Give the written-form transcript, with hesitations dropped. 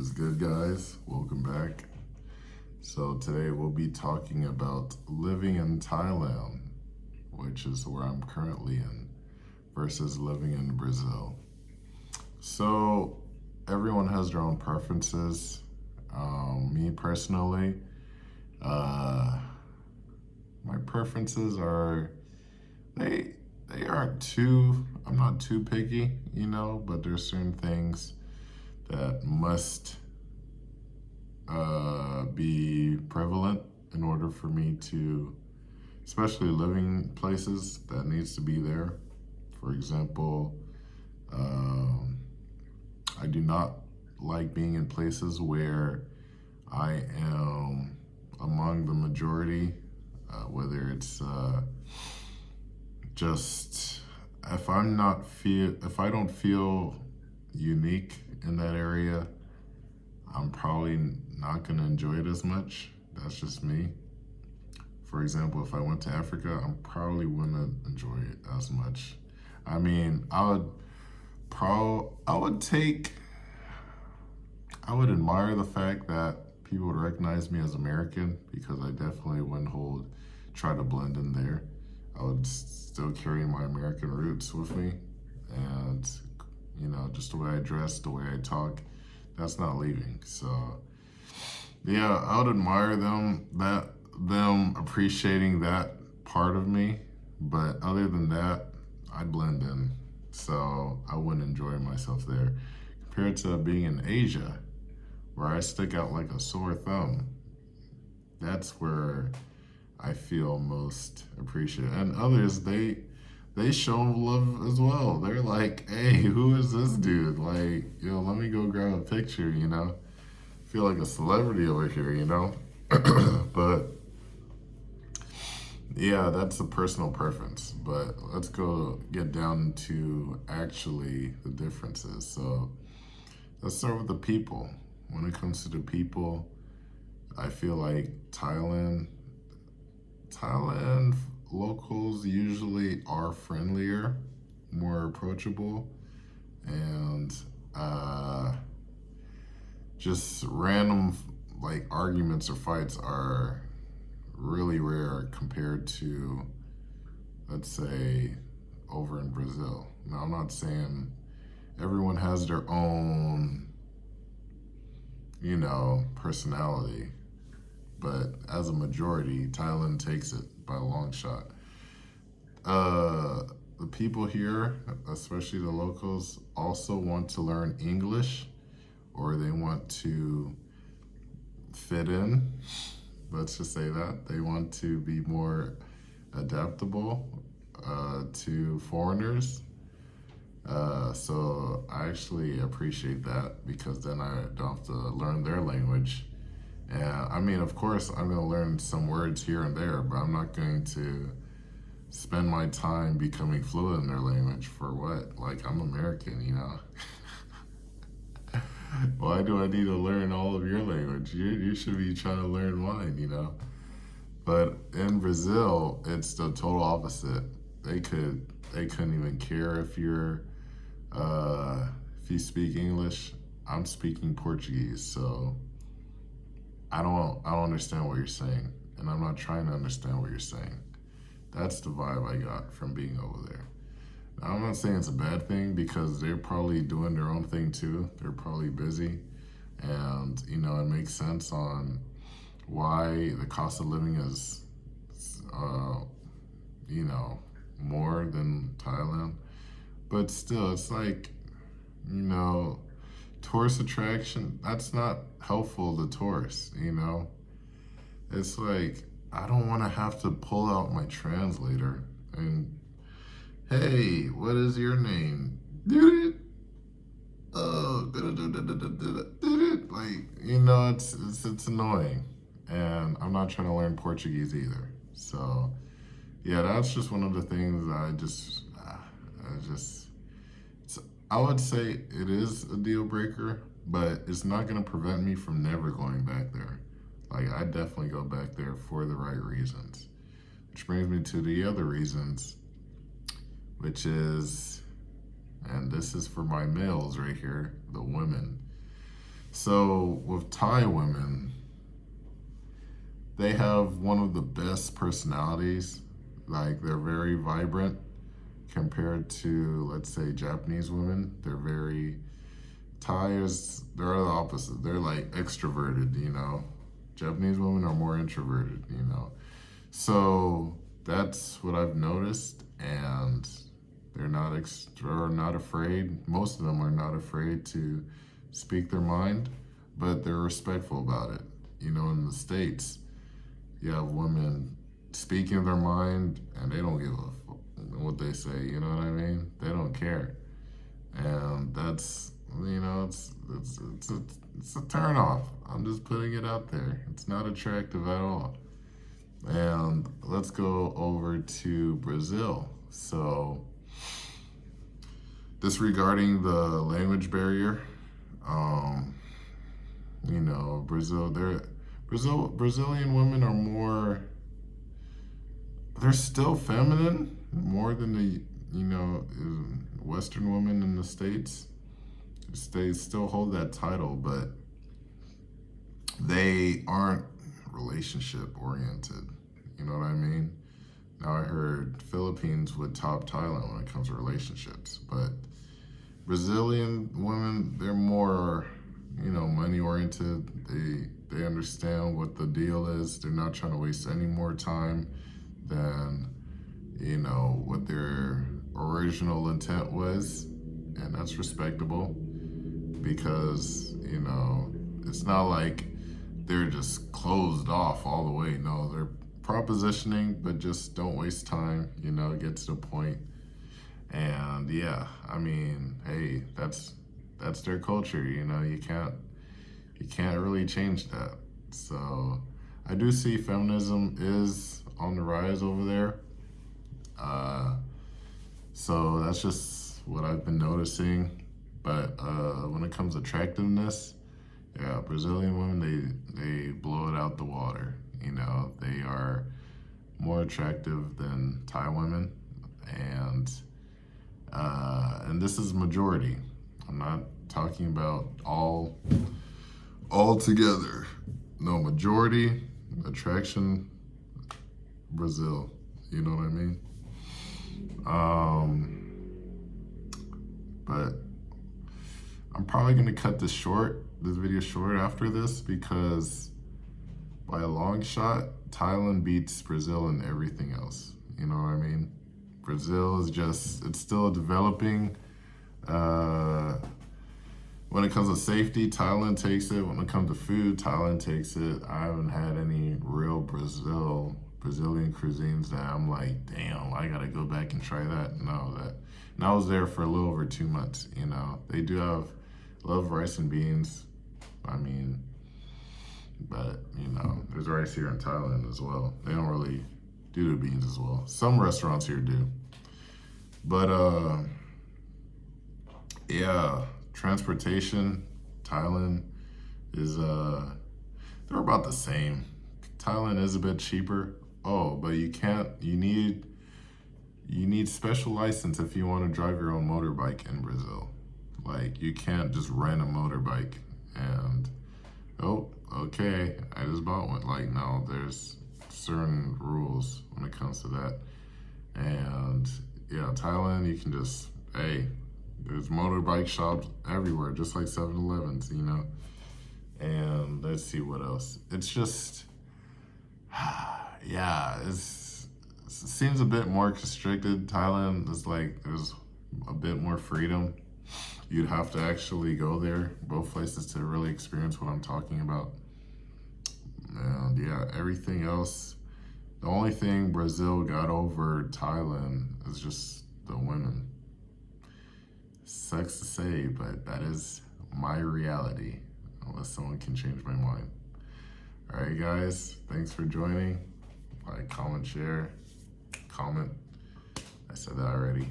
is good, guys? Welcome back. So today we'll be talking about living in Thailand, which is where I'm currently in, versus living in Brazil. So everyone has their own preferences. Me personally, uh, my preferences are they they aren't too. I'm not too picky, but there's certain things that must be prevalent in order for me to, especially living places, that needs to be there. For example, um, I do not like being in places where I am among the majority, whether it's just if I don't feel unique in that area, I'm probably not going to enjoy it as much. That's just me. For example, if I went to Africa, I probably wouldn't enjoy it as much. I mean, I would take, I would admire the fact that people would recognize me as American because I definitely wouldn't try to blend in there. I would still carry my American roots with me, and just the way I dress, the way I talk, that's not leaving. So yeah, I would admire them appreciating that part of me, but other than that, I blend in. So I wouldn't enjoy myself there. Compared to being in Asia, where I stick out like a sore thumb, that's where I feel most appreciated. And others, they show love as well. They're like, hey, who is this dude? Like, let me go grab a picture, Feel like a celebrity over here, But yeah, that's a personal preference. But let's go get down to actually the differences. So let's start with the people. When it comes to the people, I feel like Thailand locals usually are friendlier, more approachable, and just random like arguments or fights are really rare compared to, let's say, over in Brazil. Now, I'm not saying everyone has their own, personality, but as a majority, Thailand takes it by a long shot. The people here, especially the locals, also want to learn English, or they want to fit in. Let's just say that. They want to be more adaptable to foreigners. So I actually appreciate that because then I don't have to learn their language. And I mean, of course, I'm going to learn some words here and there, but I'm not going to spend my time becoming fluent in their language for what? Like, I'm American, Why do I need to learn all of your language? You should be trying to learn mine. But in Brazil, it's the total opposite. They couldn't even care if if you speak English. I'm speaking Portuguese, so I don't understand what you're saying, and I'm not trying to understand what you're saying. That's the vibe I got from being over there. Now, I'm not saying it's a bad thing because they're probably doing their own thing too. They're probably busy, and it makes sense on why the cost of living is, more than Thailand. But still, it's like, tourist attraction, that's not helpful to tourists, It's like, I don't want to have to pull out my translator and, hey, what is your name? Oh, like, it's annoying. And I'm not trying to learn Portuguese either. So, yeah, that's just one of the things I would say it is a deal breaker, but it's not going to prevent me from never going back there. Like, I definitely go back there for the right reasons. Which brings me to the other reasons, which is, and this is for my males right here, the women. So with Thai women, they have one of the best personalities. Like, they're very vibrant compared to, let's say, Japanese women. They're the opposite. They're like extroverted, you know. Japanese women are more introverted, you know. So that's what I've noticed, and they're not afraid. Most of them are not afraid to speak their mind, but they're respectful about it. You know, in the States, you have women speaking their mind, and they don't give a fuck what they say. You know what I mean? They don't care, and that's, you know, it's a turn off. I'm just putting it out there. It's not attractive at all. And let's go over to Brazil. So, disregarding the language barrier, you know, Brazilian women are more, they're still feminine more than the, you know, Western women in the States. They still hold that title, but they aren't relationship oriented. You know what I mean? Now, I heard Philippines would top Thailand when it comes to relationships, but Brazilian women, they're more, you know, money oriented. They understand what the deal is. They're not trying to waste any more time than, you know, what their original intent was, and that's respectable, because, you know, it's not like they're just closed off all the way. No, they're propositioning, but just don't waste time, you know, get to the point. And yeah, I mean, hey, that's their culture, you know. You can't really change that. So I do see feminism is on the rise over there. So that's just what I've been noticing. But when it comes to attractiveness, yeah, Brazilian women, they blow it out the water. You know, they are more attractive than Thai women, and this is majority. I'm not talking about all together. No, majority attraction, Brazil. You know what I mean? But I'm probably gonna cut this video short after this, because by a long shot, Thailand beats Brazil in everything else. You know what I mean? Brazil is it's still developing. When it comes to safety, Thailand takes it. When it comes to food, Thailand takes it. I haven't had any real Brazilian cuisines that I'm like, damn, I gotta go back and try that. No, and I was there for a little over 2 months, you know. They do love rice and beans. I mean, but, you know, there's rice here in Thailand as well. They don't really do the beans as well. Some restaurants here do. But, yeah, transportation, Thailand is, they're about the same. Thailand is a bit cheaper. Oh, but you need special license if you want to drive your own motorbike in Brazil. Like, you can't just rent a motorbike and, oh, okay, I just bought one. Like, no, there's certain rules when it comes to that. And yeah, Thailand, you can just, hey, there's motorbike shops everywhere, just like 7-Elevens, you know. And let's see what else. It's just, yeah, it seems a bit more constricted. Thailand is like, there's a bit more freedom. You'd have to actually go there, both places, to really experience what I'm talking about. And yeah, everything else, the only thing Brazil got over Thailand is just the women. Sucks to say, but that is my reality, unless someone can change my mind. All right, guys, thanks for joining. Like, comment, share, comment. I said that already.